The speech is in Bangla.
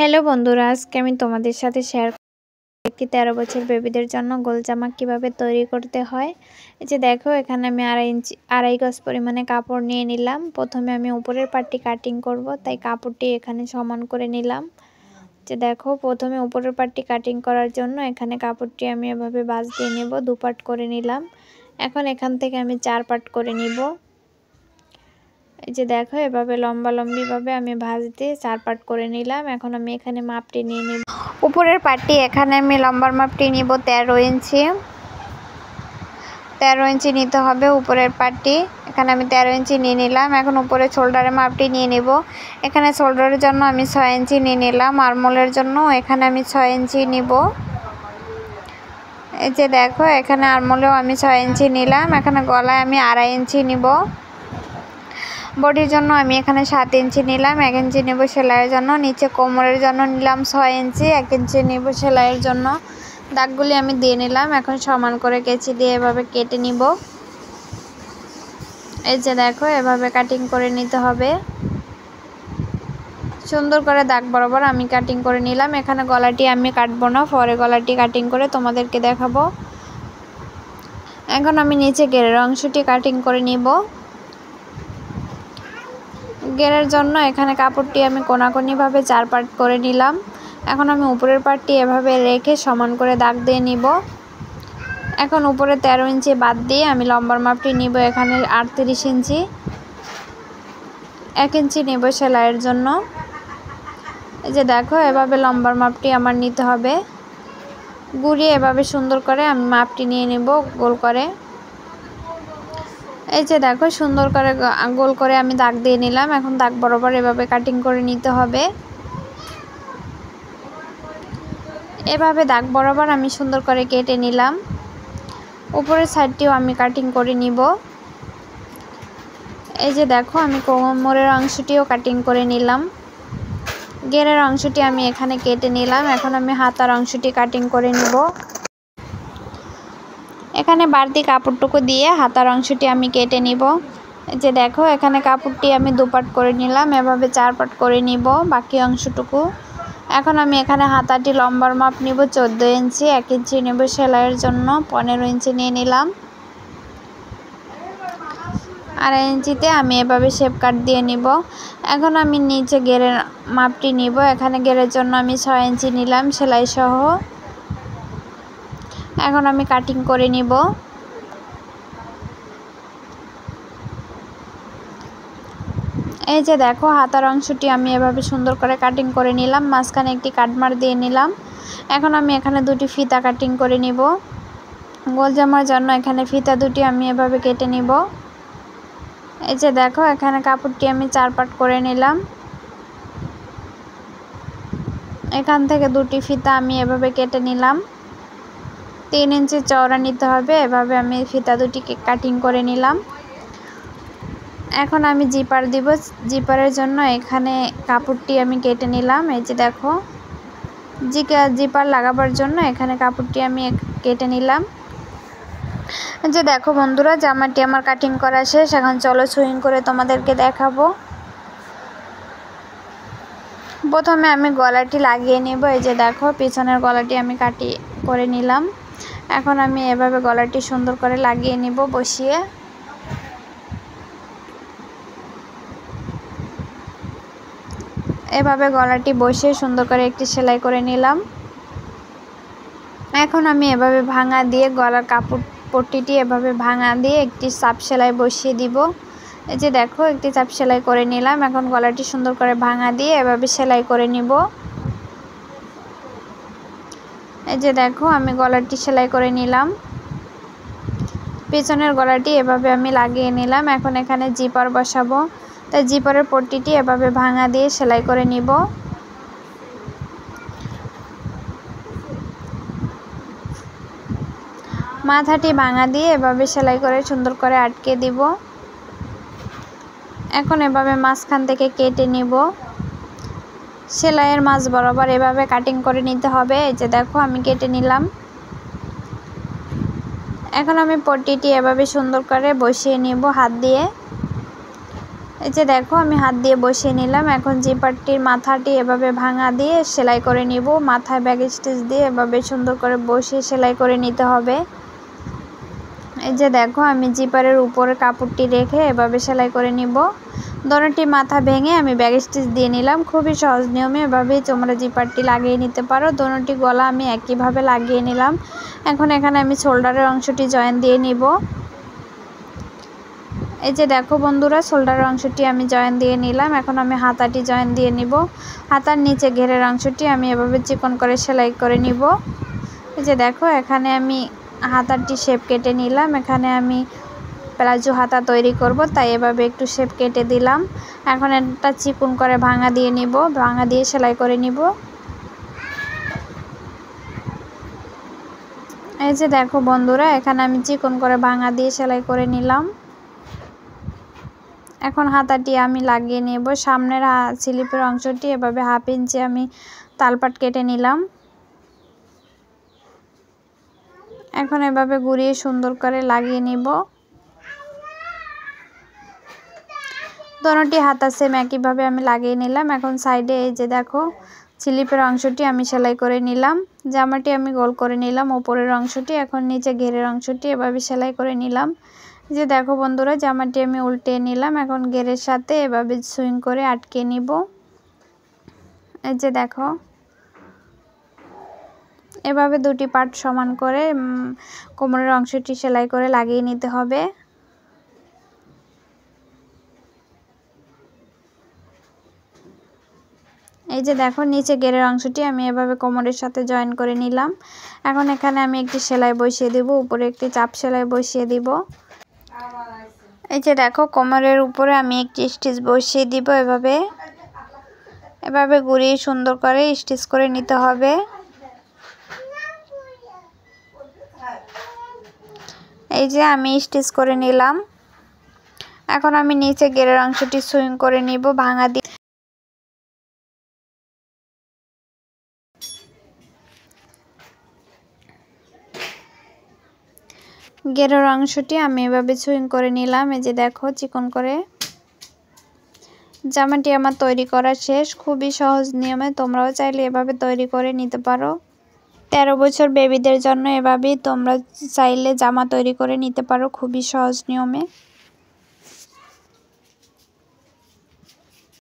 হ্যালো বন্ধুরা, আজকে আমি তোমাদের সাথে শেয়ার একটি 13 বছর বেবিদের জন্য গোল জামা কিভাবে তৈরি করতে হয়। এই যে দেখো, এখানে আমি আড়াই গজ পরিমাণে কাপড় নিয়ে নিলাম। প্রথমে আমি উপরের পাটটি কাটিং করব, তাই কাপড়টি এখানে সমান করে নিলাম। যে দেখো, প্রথমে উপরের পাটটি কাটিং করার জন্য এখানে কাপড়টি আমি এভাবে ভাঁজ দিয়ে নেব, 2 পাট করে নিলাম। এখন এখান থেকে আমি 4 পাট করে নিব। এই যে দেখো, এভাবে লম্বালম্বিভাবে আমি ভাঁজ দিয়ে 4 পাট করে নিলাম। এখন আমি এখানে মাপটি নিয়ে নিব। উপরের পাটটি এখানে আমি লম্বার মাপটি নিব 13 ইঞ্চি। 13 ইঞ্চি নিতে হবে উপরের পাটটি। এখানে আমি 13 ইঞ্চি নিয়ে নিলাম। এখন উপরে শোল্ডারের মাপটি নিয়ে নেব। এখানে শোল্ডারের জন্য আমি 6 ইঞ্চি নিয়ে নিলাম। আর্মহোলের জন্য এখানে আমি 6 ইঞ্চি নিব। এই যে দেখো, এখানে আর্মহোলেও আমি 6 ইঞ্চি নিলাম। এখানে গলায় আমি 2.5 ইঞ্চি নিব। বডির জন্য আমি এখানে 7 ইঞ্চি নিলাম। 1 ইঞ্চি নেব সেলাইয়ের জন্য। নিচে কোমরের জন্য নিলাম 6 ইঞ্চি। 1 ইঞ্চি নেব সেলাইয়ের জন্য। দাগগুলি আমি দিয়ে নিলাম। এখন সমান করে কেচি দিয়ে এভাবে কেটে নিব। এই যে দেখো, এভাবে কাটিং করে নিতে হবে। সুন্দর করে দাগ বরাবর আমি কাটিং করে নিলাম। এখানে গলাটি আমি কাটবো না, পরে গলাটি কাটিং করে তোমাদেরকে দেখাবো। এখন আমি নিচে ঘেরের অংশটি কাটিং করে নিব। ঘেরের জন্য এখানে কাপড়টি আমি কোনাকুনিভাবে 4 পার্ট করে নিলাম। এখন আমি উপরের পার্টটি এভাবে রেখে সমান করে দাগ দিয়ে নিব। এখন উপরে 13 ইঞ্চি বাদ দিয়ে আমি লম্বার মাপটি নিব এখানে 38 ইঞ্চি। 1 ইঞ্চি নেব সেলাইয়ের জন্য। এই যে দেখো, এভাবে লম্বার মাপটি আমার নিতে হবে। ঘুরিয়ে এভাবে সুন্দর করে আমি মাপটি নিয়ে নেব গোল করে। এই যে দেখো, সুন্দর করে গোল করে আমি দাগ দিয়ে নিলাম। এখন দাগ বরাবর এভাবে কাটিং করে নিতে হবে। এভাবে দাগ বরাবর আমি সুন্দর করে কেটে নিলাম। উপরের সাইডটিও আমি কাটিং করে নিব। এই যে দেখো, আমি কোমরের অংশটিও কাটিং করে নিলাম। ঘেরের অংশটি আমি এখানে কেটে নিলাম। এখন আমি হাতার অংশটি কাটিং করে নিব। এখানে বাড়তি কাপড়টুকু দিয়ে হাতার অংশটি আমি কেটে নিব। এই যে দেখো, এখানে কাপড়টি আমি 2 পাট করে নিলাম। এভাবে 4 পাট করে নিব বাকি অংশটুকু। এখন আমি এখানে হাতাটি লম্বার মাপ নিব 14 ইঞ্চি। 1 ইঞ্চি নেব সেলাইয়ের জন্য। 15 ইঞ্চি নিয়ে নিলাম। 2.5 ইঞ্চিতে আমি এভাবে শেপ কাট দিয়ে নিব। এখন আমি নিচে ঘেরের মাপটি নিব। এখানে ঘেরের জন্য আমি 6 ইঞ্চি নিলাম সেলাই সহ। এখন আমি কাটিং করে নিব। এই যে দেখো, হাতার অংশটি আমি এভাবে সুন্দর করে কাটিং করে নিলাম। মাঝখানে একটি কাটমার দিয়ে নিলাম। এখন আমি এখানে 2টি ফিতা কাটিং করে নিব। গোল জামার জন্য এখানে ফিতা 2টি আমি এভাবে কেটে নিব। এই যে দেখো, এখানে কাপড়টি আমি 4 পাট করে নিলাম। এখান থেকে 2টি ফিতা আমি এভাবে কেটে নিলাম। 3 ইঞ্চি চওড়া নিতে হবে। এভাবে আমি ফিতা 2টি কাটিং করে নিলাম। এখন আমি জিপার দিব। জিপারের জন্য এখানে কাপড়টি আমি কেটে নিলাম। এই যে দেখো, জিপার লাগাবার জন্য এখানে কাপড়টি আমি কেটে নিলাম। যে দেখো বন্ধুরা, জামাটি আমার কাটিং করা শেষ। এখন চলো সুইং করে তোমাদেরকে দেখাবো। প্রথমে আমি গলাটি লাগিয়ে নেব। এই যে দেখো, পিছনের গলাটি আমি কাটি করে নিলাম। এখন আমি এভাবে গলাটি সুন্দর করে লাগিয়ে নেব বসিয়ে। এভাবে গলাটি বসিয়ে সুন্দর করে একটি সেলাই করে নিলাম। এখন আমি এভাবে ভাঙা দিয়ে গলার কাপড় পট্টিটি এভাবে ভাঙা দিয়ে একটি চাপ সেলাই বসিয়ে দিব। এই যে দেখো, একটি চাপ সেলাই করে নিলাম। এখন গলাটি সুন্দর করে ভাঙা দিয়ে এভাবে সেলাই করে নিব। এই যে দেখো, আমি গলাটি সেলাই করে নিলাম। পেছনের গলাটি এভাবে আমি লাগিয়ে নিলাম। এখন এখানে জিপার বসাবো, তাই জিপারের পট্টিটি এভাবে ভাঙা দিয়ে সেলাই করে নিব। মাথাটি ভাঙা দিয়ে এভাবে সেলাই করে সুন্দর করে আটকে দিব। এখন এভাবে মাঝখান থেকে কেটে নিব। সেলাইয়ের মাঝ বরাবর এভাবে কাটিং করে নিতে হবে। এই যে দেখো, আমি কেটে নিলাম। এখন আমি পট্টিটি এভাবে সুন্দর করে বসিয়ে নিব হাত দিয়ে। এই যে দেখো আমি হাত দিয়ে বসিয়ে নিলাম। এখন জিপারটির মাথাটি এভাবে ভাঙা দিয়ে সেলাই করে নিব। মাথায় ব্যাক স্টিচ দিয়ে এভাবে সুন্দর করে বসিয়ে সেলাই করে নিতে হবে। এই যে দেখো আমি জিপারের উপরে কাপড়টি রেখে এভাবে সেলাই করে নিব। দোনোটি মাথা ভেঙে আমি ব্যাক স্টিচ দিয়ে নিলাম। খুবই সহজ নিয়মে এভাবেই তোমরা জিপারটি লাগিয়ে নিতে পারো। দোনোটি গলা আমি একইভাবে লাগিয়ে নিলাম। এখন এখানে আমি শোল্ডারের অংশটি জয়েন দিয়ে নিব। এই যে দেখো বন্ধুরা, শোল্ডারের অংশটি আমি জয়েন দিয়ে নিলাম। এখন আমি হাতাটি জয়েন দিয়ে নিব। হাতার নিচে ঘেরের অংশটি আমি এভাবে চিকন করে সেলাই করে নিব। এই যে দেখো এখানে আমি হাতারটি শেপ কেটে নিলাম। এখানে আমি প্লাজো হাতা তৈরি করব, তাই এভাবে একটু শেপ কেটে দিলাম। এখন এটা চিকন করে ভাঙা দিয়ে নিব, ভাঙা দিয়ে সেলাই করে নিব। এই যে দেখো বন্ধুরা, এখানে আমি চিকন করে ভাঙা দিয়ে সেলাই করে নিলাম। এখন হাতাটি আমি লাগিয়ে নেব। সামনের স্লিপের অংশটি এভাবে 1/2 ইঞ্চি আমি তালপাট কেটে নিলাম। এখন এভাবে ঘুরিয়ে সুন্দর করে লাগিয়ে নিব। দোনোটি হাতা সেম একইভাবে আমি লাগিয়ে নিলাম। এখন সাইডে এই যে দেখো স্লিপের অংশটি আমি সেলাই করে নিলাম। জামাটি আমি গোল করে নিলাম উপরের অংশটি। এখন নিচে ঘেরের অংশটি এভাবে সেলাই করে নিলাম। যে দেখো বন্ধুরা, জামাটি আমি উল্টে নিলাম। এখন ঘেরের সাথে এভাবে সুইং করে আটকে নিব। এই যে দেখো এভাবে দুটি পার্ট সমান করে কোমরের অংশটি সেলাই করে লাগিয়ে নিতে হবে। এই যে দেখো নিচে ঘেরের অংশটি আমি এভাবে কোমরের সাথে জয়েন করে নিলাম। এখন এখানে আমি একটি সেলাই বসিয়ে দেব, উপরে একটি চাপ সেলাই বসিয়ে দিব। এই যে দেখো কোমরের উপরে আমি একটি স্টিচ বসিয়ে দিব। এভাবে ঘুরিয়ে সুন্দর করে স্টিচ করে নিতে হবে। এই যে আমি স্টিচ করে নিলাম। এখন আমি নিচে ঘেরের অংশটি সুইং করে নিব ভাঙা দিয়ে। ঘেরের অংশটি আমি এভাবে সুইং করে নিলাম। এই যে দেখো চিকন করে। জামাটি আমার তৈরি করা শেষ। খুবই সহজ নিয়মে তোমরাও চাইলে এভাবে তৈরি করে নিতে পারো। 13 বছর বেবিদের জন্য এভাবেই তোমরা চাইলে জামা তৈরি করে নিতে পারো খুবই সহজ নিয়মে।